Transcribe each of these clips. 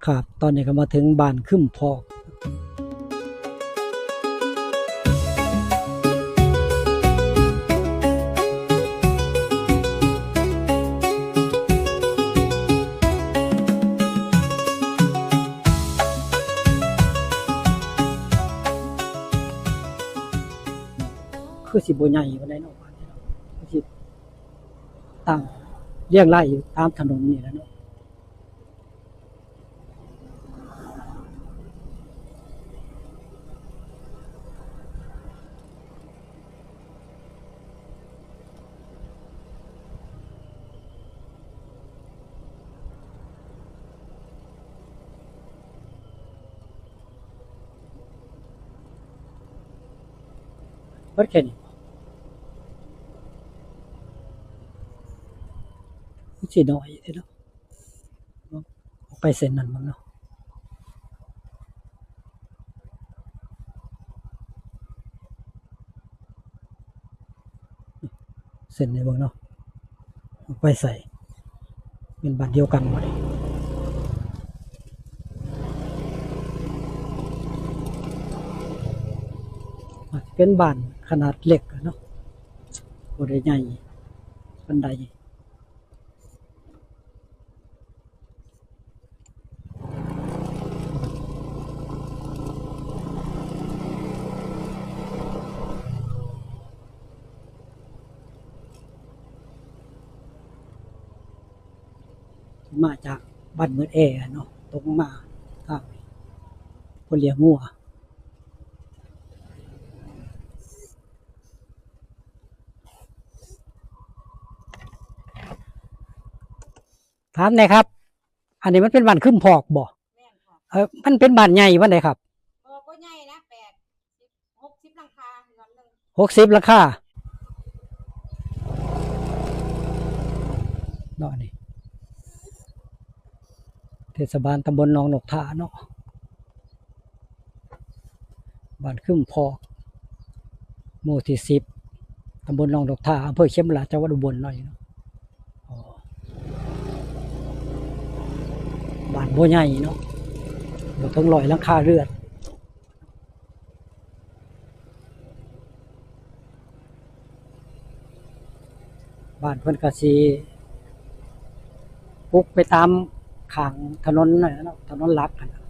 ครับตอนนี้ก็มาถึงบ้านคึมพอกคือสิบ่ใหญ่ปานใดเนาะบ้านนี้เนาะคือสิตั้งเรียงรายอยู่ตามถนนนี่แหละเนาะเบิดแค่นี้คือสิน้อยเด้เนาะออกไปเส้นนั้นมั้งเนาะเส้นนี้เบิ่งเนาะออกไปใส่เป็นบ้านเดียวกันบ่ได้เป็นบ้านขนาดเล็กอะเนาะบ่ได้ใหญ่ปานใดมาจากบ้านเมืองแอเนาะตรงมาทางคนเลี้ยงงัวถามหน่อยครับ อันนี้มันเป็นบ้านคึมพอกบ่แม่นค่ะมันเป็นบ้านใหญ่ปานใดครับบ่ใหญ่นะ60หลังคาหลังหนึง60หลังคาเนาะนี่เทศบาลตำบลหนองนกทาเนาะบ้านคึมพอกหมู่ที่10ตำบลหนองนกทาอำเภอเข็มราชจังหวัดอุบลเนาะอ๋อบ้านบ่ใหญ่เนาะบ่ถึง100หลังคาเรือนบ้านเพิ่นก็สิปลูกไปตามข้างถนนนั่นแหละเนาะถนนหลักนั่นน่ะ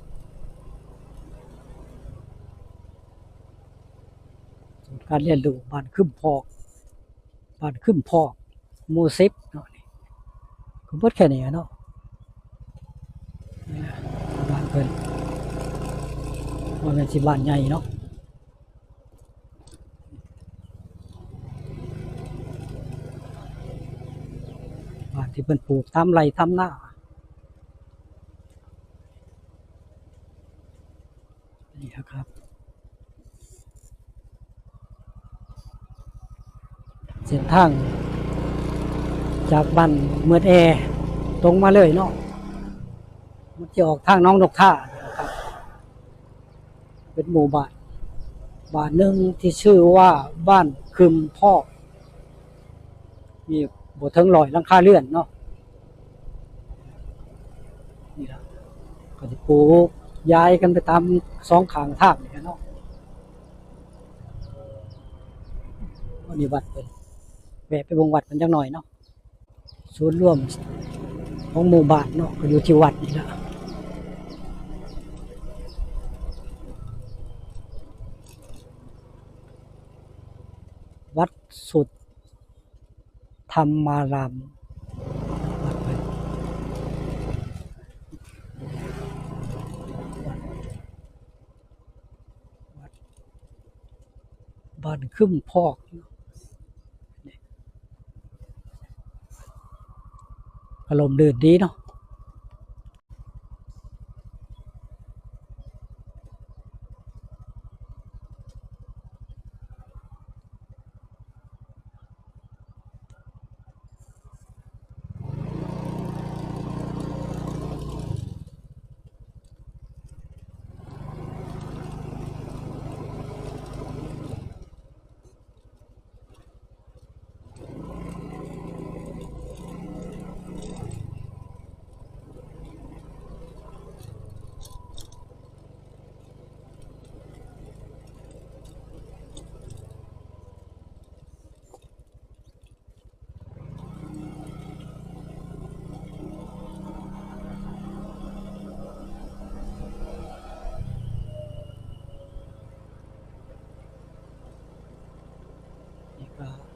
ศูนย์การเรียนรู้บ้านคึมพอกบ้านคึมพอกหมู่10เนาะนี่ก็เบิดแค่นี้อะเนาะนี่นะบ้านเพิ่นบ่แม่นสิบ้านใหญ่เนาะบ้านที่เพิ่นปลูกตามไร่ตามนานี่ครับเส้นทางจากบ้านเมืองแอตรงมาเลยเนาะมันจะออกทางหนองนกท่านะครับเป็นหมู่บ้านหนึ่งที่ชื่อว่าบ้านคึมพอกมีบ่ถึง100หลังคาเรือนเนาะนี่ล่ะก็สิปลูกย้ายกันไปตาม2ข้างทางนี่เนาะวันนี้วัดเพิ่นแวะไปเบิ่งวัดเพิ่นจักหน่อยเนาะศูนย์รวมของหมู่บ้านเนาะก็อยู่ที่วัดนี่ล่ะวัดสุดธรรมารามวัดเพิ่นวัดบ้านคึมพอกเนาะอารมณ์เดินดีเนาะ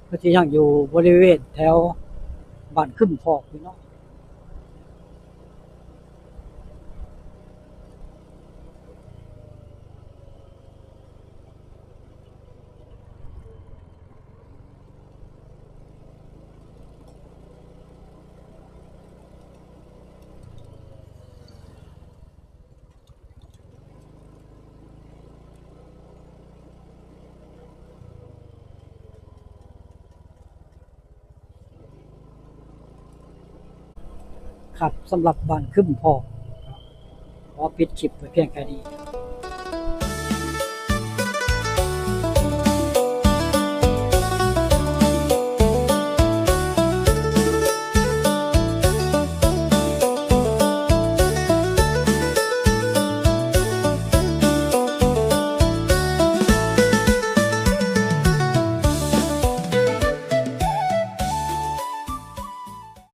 ก็ที่ยังอยู่บริเวณแถวบ้านขึ้นพอกอยู่เนาะครับสำหรับบ้านขึ้นพอกขอปิดคลิปไว้เพียงแค่นี้